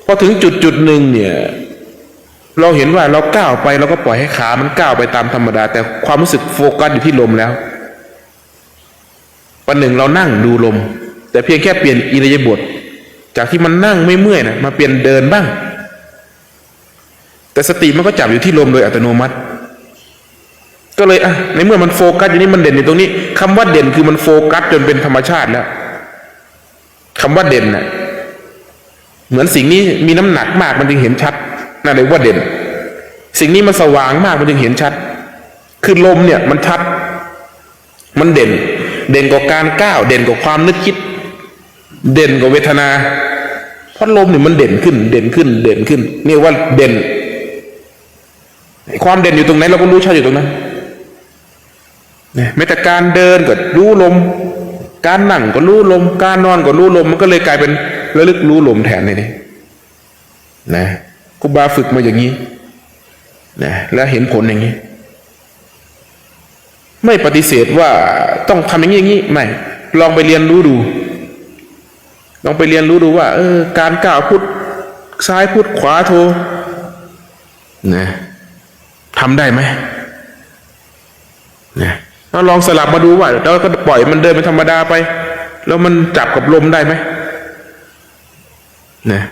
พอถึงจุดหนึ่งเนี่ยเราเห็นว่าเราก้าวไปเราก็ปล่อยให้ขามันก้าวไปตามธรรมดาแต่ความรู้สึกโฟกัสอยู่ที่ลมแล้ววันหนึ่งเรานั่งดูลมแต่เพียงแค่เปลี่ยนอิริยาบถจากที่มันนั่งไม่เมื่อยนะมาเปลี่ยนเดินบ้างแต่สติมันก็จับอยู่ที่ลมโดยอัตโนมัติก็เลยในเมื่อมันโฟกัสอยู่นี่มันเด่นอยู่ตรงนี้คำว่าเด่นคือมันโฟกัสจนเป็นธรรมชาติแล้วคำว่าเด่นน่ะเหมือนสิ่งนี้มีน้ำหนักมากมันจึงเห็นชัดนั่นเลยว่าเด่นสิ่งนี้มันสว่างมากมันจึงเห็นชัดคือลมเนี่ยมันชัดมันเด่นกว่าการก้าวเด่นกว่าความนึกคิดเด่นกว่าเวทนาเพราะลมเนี่ยมันเด่นขึ้นนี่ว่าเด่นความเด่นอยู่ตรงไหนเราก็รู้ชัดอยู่ตรงนั้นแม้แต่การเดินก็รู้ลมการนั่งก็รู้ลมการนอนก็รู้ลมมันก็เลยกลายเป็นระลึกรู้ลมแทนเลยนะครูบาฝึกมาอย่างนี้นะแล้วเห็นผลอย่างนี้ไม่ปฏิเสธว่าต้องทำอย่างนี้ไม่ลองไปเรียนรู้ดูลองไปเรียนรู้ดูว่าการก้าวพุทธซ้ายพุทธขวาโทนะทำได้ไหมนะแล้วลองสลับมาดูว่าแล้วก็ปล่อยมันเดินเป็นธรรมดาไปแล้วมันจับกับลมได้ไหมนะ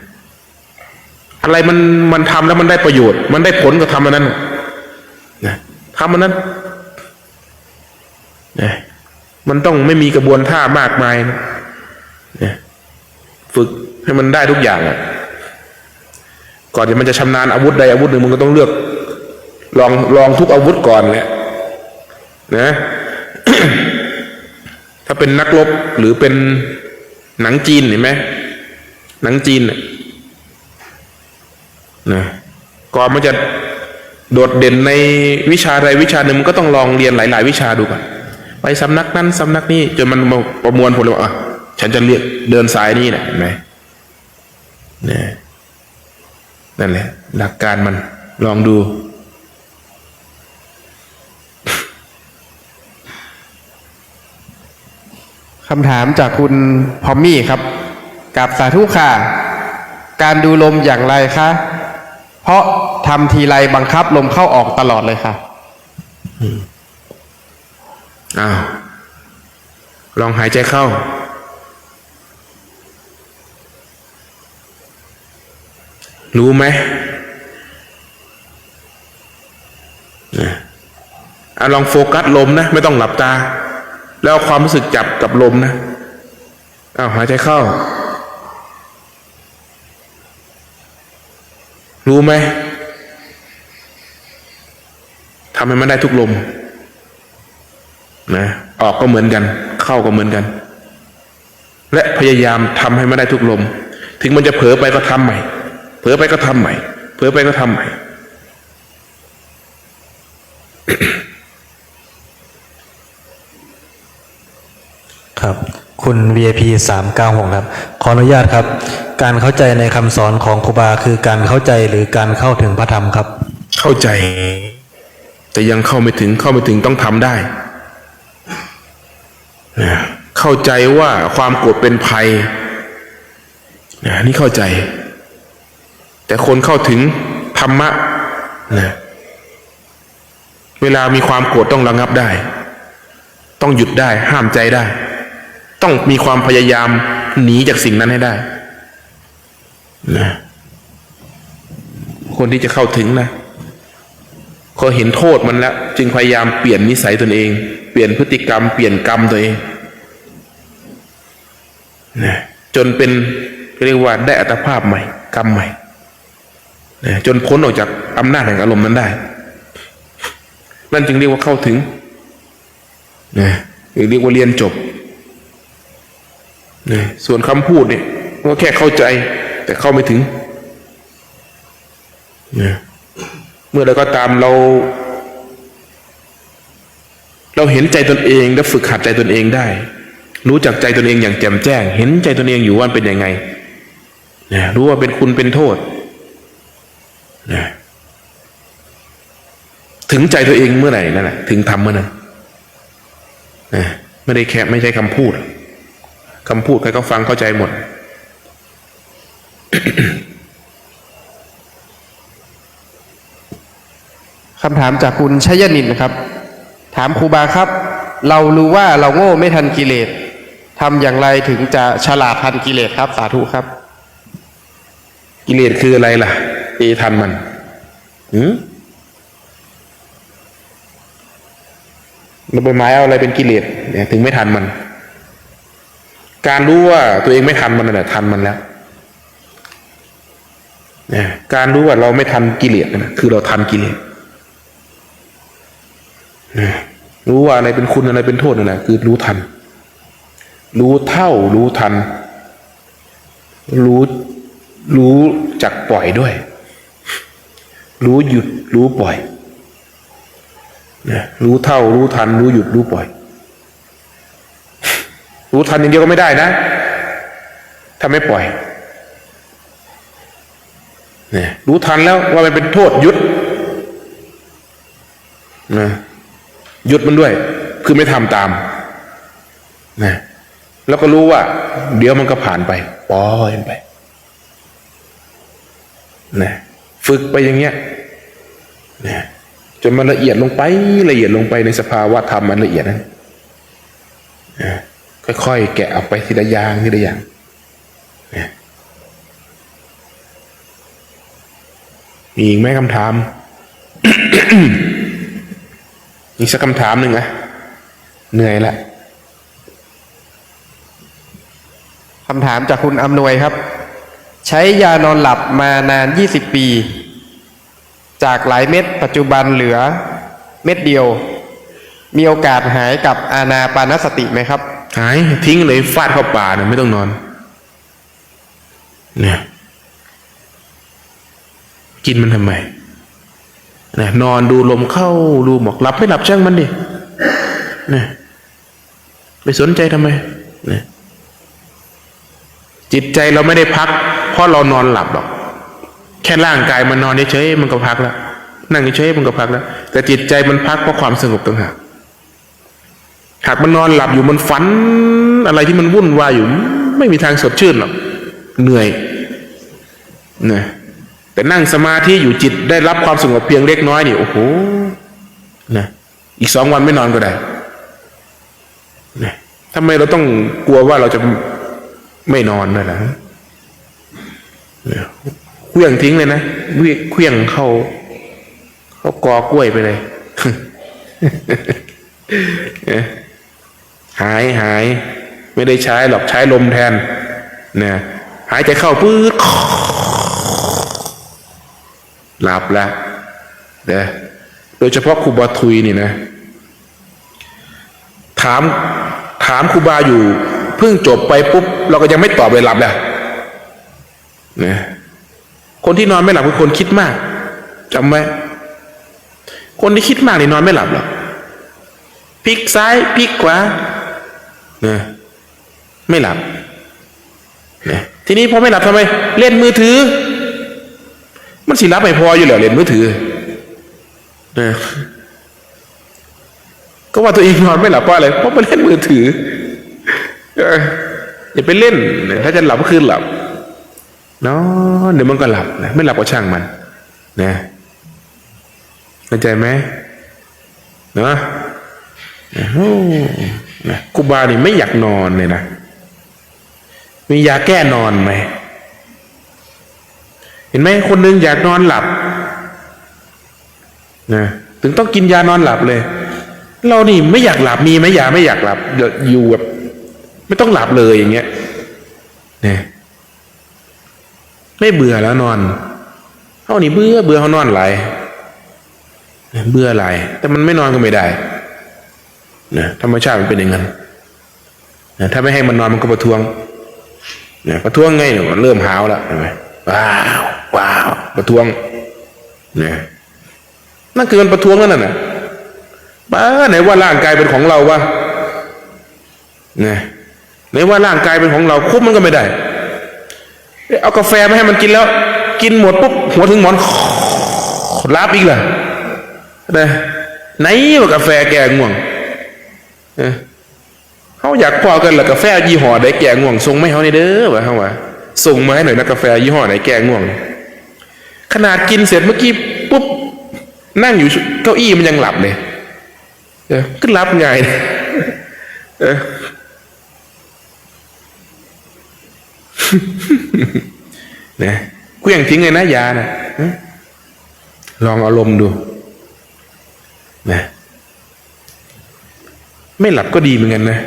อะไรมันทำแล้วมันได้ประโยชน์มันได้ผลกับทำอันนั้นนะทำอันนั้นนะมันต้องไม่มีกระบวนท่ามากมายนะฝึกให้มันได้ทุกอย่างก่อนที่มันจะชำนาญอาวุธใดอาวุธหนึ่งมันก็ต้องเลือกลองทุกอาวุธก่อนแหละนะ ถ้าเป็นนักรบหรือเป็นหนังจีนเห็นไหมหนังจีนนะก่อนมันจะโดดเด่นในวิชาใดวิชาหนึ่งมันก็ต้องลองเรียนหลายๆวิชาดูก่อนไปสำนักนั้นสำนักนี้จนมันมาประมวลผลว่าฉันจะเรียกเดินสายนี้นะเห็นไหมเนี่ยนั่นแหละหลักการมันลองดูคำถามจากคุณพอมมี่ครับกับสาธุค่ะการดูลมอย่างไรคะเพราะทำทีไรบังคับลมเข้าออกตลอดเลยค่ะลองหายใจเข้ารู้ไหมลองโฟกัสลมนะไม่ต้องหลับตาแล้วเอาความรู้สึกจับกับลมนะหายใจเข้ารู้ไหมทำให้มันได้ทุกลมนะออกก็เหมือนกันเข้าก็เหมือนกันและพยายามทำให้มันได้ทุกลมถึงมันจะเผลอไปก็ทำใหม่เผลอไปก็ทำใหม่เผลอไปก็ทำใหม่ ครับคุณ VIP 396ครับขอ ออนุญาตครับ การเข้าใจในคำสอนของครูบาคือการเข้าใจหรือการเข้าถึงพระธรรมครับ เข้าใจ แต่ยังเข้าไม่ถึงต้องทำได้นะเข้าใจว่าความโกรธเป็นภัยนะนี่เข้าใจ แต่คนเข้าถึงธรรมะนะเวลามีความโกรธต้องระงับได้ ต้องหยุดได้ห้ามใจได้ ต้องมีความพยายามหนีจากสิ่งนั้นให้ได้นะคนที่จะเข้าถึงนะเขาเห็นโทษมันแล้วจึงพยายามเปลี่ยนนิสัยตนเองเปลี่ยนพฤติกรรมเปลี่ยนกรรมตัวเองนะจนเป็นเรียกว่าได้อัตภาพใหม่กรรมใหม่นะจนพ้นออกจากอำนาจแห่งอารมณ์นั้นได้นั่นจึงเรียกว่าเข้าถึงนะเรียกว่าเรียนจบนะส่วนคำพูดเนี่ยก็แค่เข้าใจแต่เข้าไม่ถึงนะเมื่อใดก็ตามเราเห็นใจตนเองและฝึกหัดใจตนเองได้รู้จักใจตนเองอย่างแจ่มแจ้งเห็นใจตนเองอยู่ว่าเป็นยังไงนะรู้ว่าเป็นคุณเป็นโทษนะถึงใจตัวเองเมื่อไหร่นั่นแหละถึงทำเมื่อนั้นนะไม่ได้แค่ไม่ใช่คำพูดคำพูดใครก็ฟังเข้าใจหมด คำถามจากคุณชัยนินครับ ถามครูบาครับ เรารู้ว่าเราโง่ไม่ทันกิเลสทำอย่างไรถึงจะฉลาดทันกิเลสครับสาธุครับ กิเลสคืออะไรล่ะทันมันเราไปหมายเอาอะไรเป็นกิเลสเนี่ยถึงไม่ทันมันการรู้ว่าตัวเองไม่ทันมันน่ะทันมันแล้วเนี่ยการรู้ว่าเราไม่ทันกิเลสนะคือเราทันกิเลสรู้ว่าอะไรเป็นคุณอะไรเป็นโทษนั่นแหละคือรู้ทันรู้เท่ารู้ทันรู้จักปล่อยด้วยรู้หยุดรู้ปล่อยรู้เท่ารู้ทันรู้หยุดรู้ปล่อยรู้ทันอย่างเดียวก็ไม่ได้นะถ้าไม่ปล่อยเนี่ยรู้ทันแล้วว่ามันเป็นโทษหยุดนะหยุดมันด้วยคือไม่ทำตามนะแล้วก็รู้ว่าเดี๋ยวมันก็ผ่านไปปล่อยมันไปนะฝึกไปอย่างเงี้ยนะจนมันละเอียดลงไปในสภาวะธรรมมันละเอียดนั้นค่อยๆแกะออกไปทีละอย่างนะมีอีกไหมคำถาม อีกสักคำถามหนึ่งนะเหนื่อยละ คำถามจากคุณอำนวยครับ ใช้ยานอนหลับมานาน20 ปีจากหลายเม็ดปัจจุบันเหลือเม็ดเดียวมีโอกาสหายกับอานาปานสติไหมครับหายทิ้งเลยฟาดเข้าป่าเนี่ยไม่ต้องนอนเนี่ยกินมันทำไมเนี่ยนอนดูลมเข้าดูหมอกหลับไม่หลับช่างมันดิเนี่ยไปสนใจทำไมเนี่ยจิตใจเราไม่ได้พักเพราะเรานอนหลับหรอกแค่ร่างกายมันนอนเฉยๆมันก็พักแล้วนั่งเฉยๆมันก็พักแล้วแต่จิตใจมันพักเพราะความสงบต่างหากหากมันนอนหลับอยู่มันฝันอะไรที่มันวุ่นวายอยู่ไม่มีทางสดชื่นหรอกเหนื่อยนะแต่นั่งสมาธิอยู่จิตได้รับความสงบเพียงเล็กน้อยนี่โอ้โหนะอีก2 วันไม่นอนก็ได้นะทำไมเราต้องกลัวว่าเราจะไม่นอนด้วยล่ะเคลื่องทิ้งเลยนะเคลื่องเข้ากอกล้วยไปเลย หายไม่ได้ใช้หรอกใช้ลมแทนนะหายใจเข้าปื๊ดหลับแล้วโดยเฉพาะครูบาทุยนี่นะถามครูบาอยู่เพิ่งจบไปปุ๊บเราก็ยังไม่ตอบเลยหลับแล้วนะคนที่นอนไม่หลับคือคนคิดมากจำไว้คนที่คิดมากนี่นอนไม่หลับหรอกพลิกซ้ายพลิกขวานะไม่หลับ นะทีนี้พอไม่หลับทำไมเล่นมือถือ มันสิรับไม่พออยู่แล้วเล่นมือถือนะก็ว่าตัวเองนอนไม่หลับเพราะอะไรเพราะไปเล่นมือถืออย่าไปเล่นถ้าจะหลับก็คือหลับเนาะเดี๋ยวมันก็หลับนะไม่หลับก็ช่างมันนะเข้าใจไหมเนาะโอ้นะครูบานี่ไม่อยากนอนเลยนะมียาแก้นอนไหมเห็นไหมคนหนึ่งอยากนอนหลับนะถึงต้องกินยานอนหลับเลยเรานี่ไม่อยากหลับมีไหมยาไม่อยากหลับอยู่แบบไม่ต้องหลับเลยอย่างเงี้ยเนี่ยไม่เบื่อแล้วนอนเขานี่เบื่อเขานอนไหลเบื่อไหลแต่มันไม่นอนก็ไม่ได้นะธรรมชาติมันเป็นอย่างนั้นนะถ้าไม่ให้มันนอนมันก็ประท้วงนะประท้วงไงเนี่ยมันเริ่มหาวแล้วเห็นไหมว้าวประท้วงนะนั่นคือมันประท้วงนั่นน่ะบ้าไหนว่าร่างกายเป็นของเราวะเนี่ยไหนว่าร่างกายเป็นของเราคุบมันก็ไม่ได้เอากาแฟมาให้มันกินแล้วกินหมดปุ๊บหัวถึงหมอนรับอีกล่ะนะไหนว่ากาแฟแก้ง่วงเขาอยากพอกันละกาแฟยี่ห้อไหนแก้ง่วงส่งไม่เขาในเด้อวะเขาว่าส่งมาให้หน่อยนะกาแฟยี่ห้อไหนแก้ง่วงขนาดกินเสร็จเมื่อกี้ปุ๊บนั่งอยู่เก้าอี้มันยังหลับเลยก็รับไงนะกูยังทิ้งเลยนะยานะลองอารมณ์ดูนะไม่หลับก็ดีเหมือนกันนะ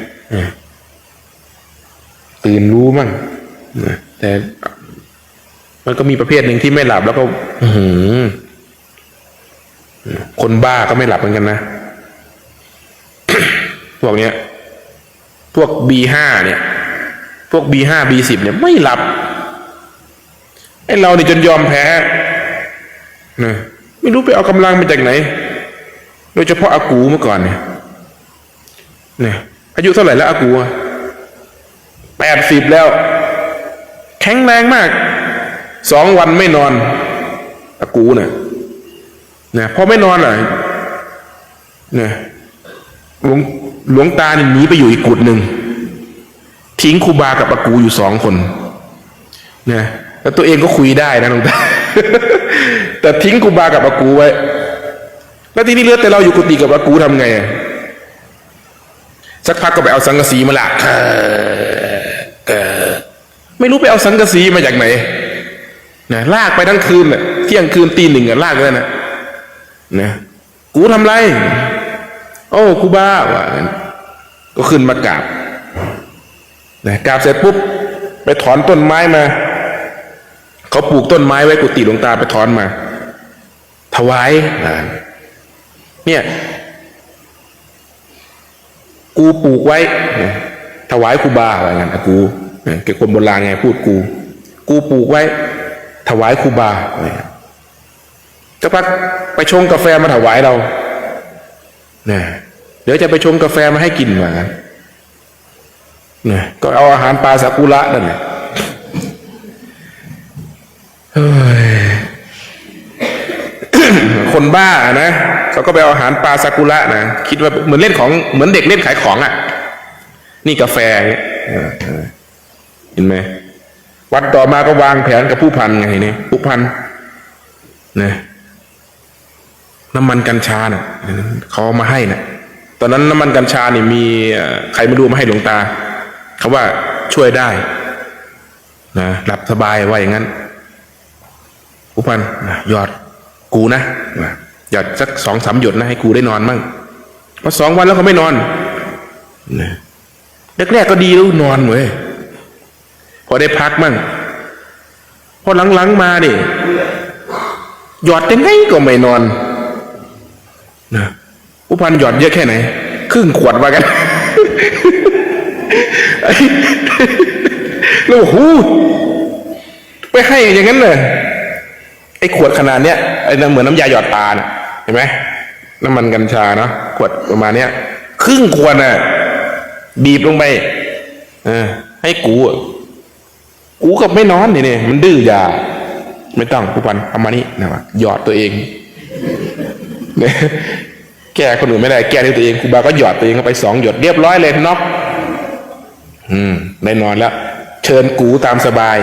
ตื่นรู้มั่งนะแต่มันก็มีประเภทหนึ่งที่ไม่หลับแล้วก็คนบ้าก็ไม่หลับเหมือนกันนะพวกเนี้ยพวก B5 เนี่ยพวก B5 B10 เนี่ยไม่หลับไอ้เรานี่จนยอมแพ้นะไม่รู้ไปเอากำลังมาจากไหนโดยเฉพาะอากูเมื่อก่อนเนี่ยอายุเท่าไหร่แล้วอากู80แล้วแข็งแรงมาก2 วันไม่นอนอากูเนี่ยพอไม่นอนอ่ะหลวงตาเนี่ยหนีไปอยู่อีกกุฏหนึ่งทิ้งครูบากับอากูอยู่2 คนแล้วตัวเองก็คุยได้นะหลวงตา แต่ทิ้งครูบากับอากูไว้แล้วทีนี้เหลือแต่เราอยู่กุฏิกับอากูทำไงสักพักก็ไปเอาสังกะสีมาละไม่รู้ไปเอาสังกะสีมาจากไหนลากไปทั้งคืนเที่ยงคืนตี 1ลากเลยนะกูทำไรโอ้ครูบาว่าก็ขึ้นมากราบกราบเสร็จปุ๊บไปถอนต้นไม้มาเขาปลูกต้นไม้ไว้กุฏิหลวงตาไปถอนมาถวายเนี่ยกูปลูกไว้ถวายครูบาอะไรเงี้ยกูเกี่ยวกับคนโบราณไงพูดกูปลูกไว้ถวายครูบาจะพักไปชงกาแฟมาถวายเราเดี๋ยวจะไปชงกาแฟมาให้กินเหมือนกันก็เอาอาหารปลาซากุระนั่นแหละคนบ้านะเขาก็ไปเอาอาหารปลาซากุระนะคิดว่าเหมือนเด็กเล่นขายของนี่กาแฟเห็นไหมวันต่อมาก็วางแผนกับผู้พันไงนี่ผู้พันน้ำมันกัญชาเขาเอามาให้ตอนนั้นน้ำมันกัญชานี่มีใครมาดูมาให้หลวงตาเขาว่าช่วยได้หลับสบายว่าอย่างนั้นผู้พันหยอดกูนะหยอดสัก2-3 หยดนะให้กูได้นอนมั่งพอ2 วันแล้วเขาไม่นอนแรกๆก็ดีแล้วนอนเว้ยพอได้พักมั่งพอหลังๆมาดิหยอดยังไงก็ไม่นอนผู้พันหยอดเยอะแค่ไหนครึ่งขวดว่ากันแล้วโอ้โหไปให้อย่างนั้นเลยไอ้ขวดขนาดเนี้ยไอ้เหมือนน้ำยาหยอดตาเห็นไหมน้ำมันกัญชาเนาะขวดประมาณเนี้ยครึ่งขวดบีบลงไปให้กู กูก็ไม่นอนเนี่ยมันดื้อยาไม่ต้องผู้พันเอามานี่นะวะหยอดตัวเองเนี่ยแก้คนอื่นไม่ได้แก้ด้วยตัวเองครูบาก็หยอดตัวเองเข้าไป2 หยดเรียบร้อยเลยน็อกได้นอนแล้ว เชิญกูตามสบาย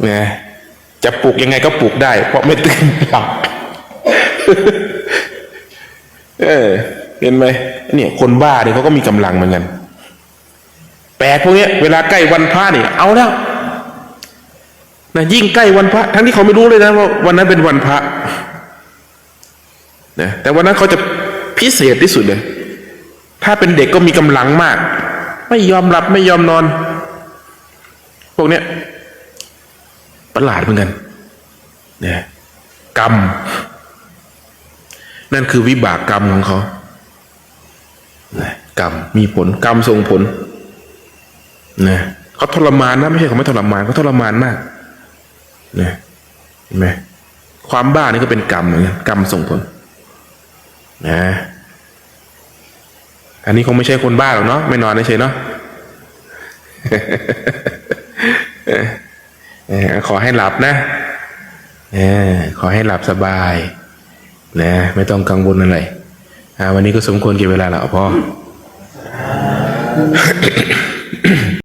นะจะปลุกยังไงก็ปลุกได้ เพราะไม่ตื่นหลับ เห็นไหมเนี่ยคนบ้าเนี่ยเขาก็มีกำลังเหมือนกันแปลกพวกเนี้ยเวลาใกล้วันพระเนี่ยเอาแล้วนะยิ่งใกล้วันพระทั้งที่เขาไม่รู้เลยนะว่าวันนั้นเป็นวันพระนะแต่วันนั้นเขาจะพิเศษที่สุดเลยถ้าเป็นเด็กก็มีกำลังมากไม่ยอมหลับไม่ยอมนอนพวกเนี้ยประหลาดเหมือนกันเนี่ยกรรมนั่นคือวิบากกรรมของเขากรรมมีผลกรรมส่งผลนะเขาทรมานนะไม่ใช่เขาไม่ทรมานเขาทรมานมากนะเห็นไหมความบ้านี่ก็เป็นกรรมเหมือนกันกรรมส่งผลนะอันนี้คงไม่ใช่คนบ้าหรอกเนาะไม่นอนเฉยเนาะ ขอให้หลับนะขอให้หลับสบายนะไม่ต้องกังวลอะไรวันนี้ก็สมควรเก็บเวลาแล้วพ่อ